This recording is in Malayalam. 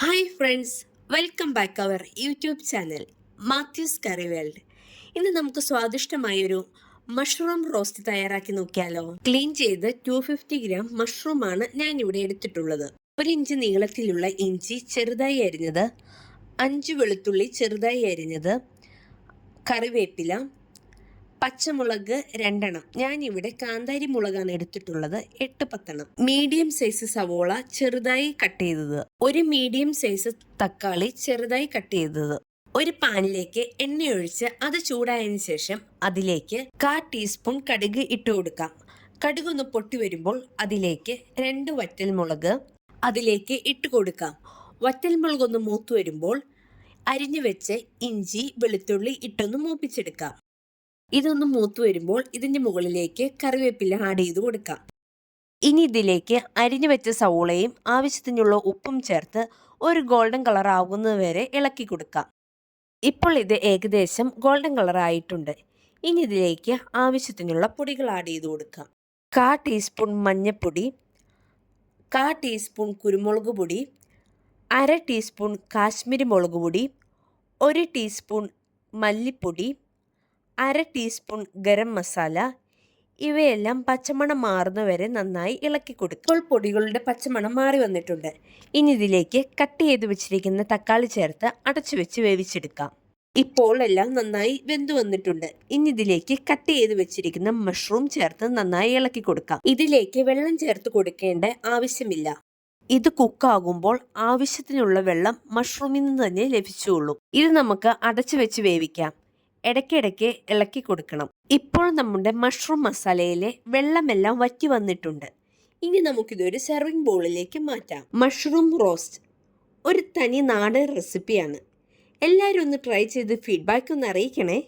Hi friends, welcome back our YouTube channel Mathews curry world. ഇന്ന് നമുക്ക് സ്വാദിഷ്ടമായൊരു മഷ്റൂം റോസ്റ്റ് തയ്യാറാക്കി നോക്കിയാലോ. ക്ലീൻ ചെയ്ത് 250 ഗ്രാം മഷ്റൂമാണ് ഞാൻ ഇവിടെ എടുത്തിട്ടുള്ളത്. 1 ഇഞ്ച് നീളത്തിലുള്ള ഇഞ്ചി ചെറുതായി അരിഞ്ഞത്, 5 വെളുത്തുള്ളി ചെറുതായി അരിഞ്ഞത്, കറിവേപ്പില, പച്ചമുളക് 2 ഞാനിവിടെ കാന്താരി മുളകാണ് എടുത്തിട്ടുള്ളത്, 8-10. മീഡിയം സൈസ് സവോള ചെറുതായി കട്ട് ചെയ്തത്, ഒരു മീഡിയം സൈസ് തക്കാളി ചെറുതായി കട്ട് ചെയ്തത്. ഒരു പാനിലേക്ക് എണ്ണ ഒഴിച്ച് അത് ചൂടായതിനു ശേഷം അതിലേക്ക് 1/4 ടീസ്പൂൺ കടുക് ഇട്ട് കൊടുക്കാം. കടുക് ഒന്ന് പൊട്ടി വരുമ്പോൾ അതിലേക്ക് 2 വറ്റൽമുളക് അതിലേക്ക് ഇട്ട് കൊടുക്കാം. വറ്റൽമുളക് ഒന്ന് മൂത്ത് വരുമ്പോൾ അരിഞ്ഞു വെച്ച് ഇഞ്ചി വെളുത്തുള്ളി ഇട്ടൊന്ന് മൂപ്പിച്ചെടുക്കാം. ഇതൊന്ന് മൂത്ത് വരുമ്പോൾ ഇതിന്റെ മുകളിലേക്ക് കറിവേപ്പില ആഡ് ചെയ്ത് കൊടുക്കാം. ഇനി ഇതിലേക്ക് അരിഞ്ഞു വെച്ച സവോളയും ആവശ്യത്തിനുള്ള ഉപ്പും ചേർത്ത് ഒരു ഗോൾഡൻ കളർ ആകുന്നത് വരെ ഇളക്കി കൊടുക്കാം. ഇപ്പോൾ ഇത് ഏകദേശം ഗോൾഡൻ കളർ ആയിട്ടുണ്ട്. ഇനി ഇതിലേക്ക് ആവശ്യത്തിനുള്ള പൊടികൾ ആഡ് ചെയ്ത് കൊടുക്കാം. 1/4 ടീസ്പൂൺ മഞ്ഞൾപ്പൊടി, 1/4 ടീസ്പൂൺ കുരുമുളക് പൊടി, 1/2 ടീസ്പൂൺ കാശ്മീരി മുളക് പൊടി, 1 ടീസ്പൂൺ മല്ലിപ്പൊടി, 1/2 ടീസ്പൂൺ ഗരം മസാല. ഇവയെല്ലാം പച്ചമണം മാറുന്നവരെ നന്നായി ഇളക്കി കൊടുക്കും. ഇപ്പോൾ പൊടികളുടെ പച്ചമണം മാറി വന്നിട്ടുണ്ട്. ഇനി ഇതിലേക്ക് കട്ട് ചെയ്ത് വെച്ചിരിക്കുന്ന തക്കാളി ചേർത്ത് അടച്ചു വെച്ച് വേവിച്ചെടുക്കാം. ഇപ്പോൾ എല്ലാം നന്നായി വെന്തു വന്നിട്ടുണ്ട്. ഇനി ഇതിലേക്ക് കട്ട് ചെയ്ത് വെച്ചിരിക്കുന്ന മഷ്റൂം ചേർത്ത് നന്നായി ഇളക്കി കൊടുക്കാം. ഇതിലേക്ക് വെള്ളം ചേർത്ത് കൊടുക്കേണ്ട ആവശ്യമില്ല. ഇത് കുക്കാകുമ്പോൾ ആവശ്യത്തിനുള്ള വെള്ളം മഷ്റൂമിൽ നിന്ന് തന്നെ ലഭിച്ചുള്ളൂ. ഇത് നമുക്ക് അടച്ചു വെച്ച് വേവിക്കാം. ഇടയ്ക്കിടയ്ക്ക് ഇളക്കി കൊടുക്കണം. ഇപ്പോൾ നമ്മുടെ മഷ്റൂം മസാലയിലെ വെള്ളമെല്ലാം വറ്റി വന്നിട്ടുണ്ട്. ഇനി നമുക്കിതൊരു സെർവിങ് ബൗളിലേക്ക് മാറ്റാം. മഷ്റൂം റോസ്റ്റ് ഒരു തനി നാടൻ റെസിപ്പിയാണ്. എല്ലാവരും ഒന്ന് ട്രൈ ചെയ്ത് ഫീഡ്ബാക്ക് ഒന്ന് അറിയിക്കണേ.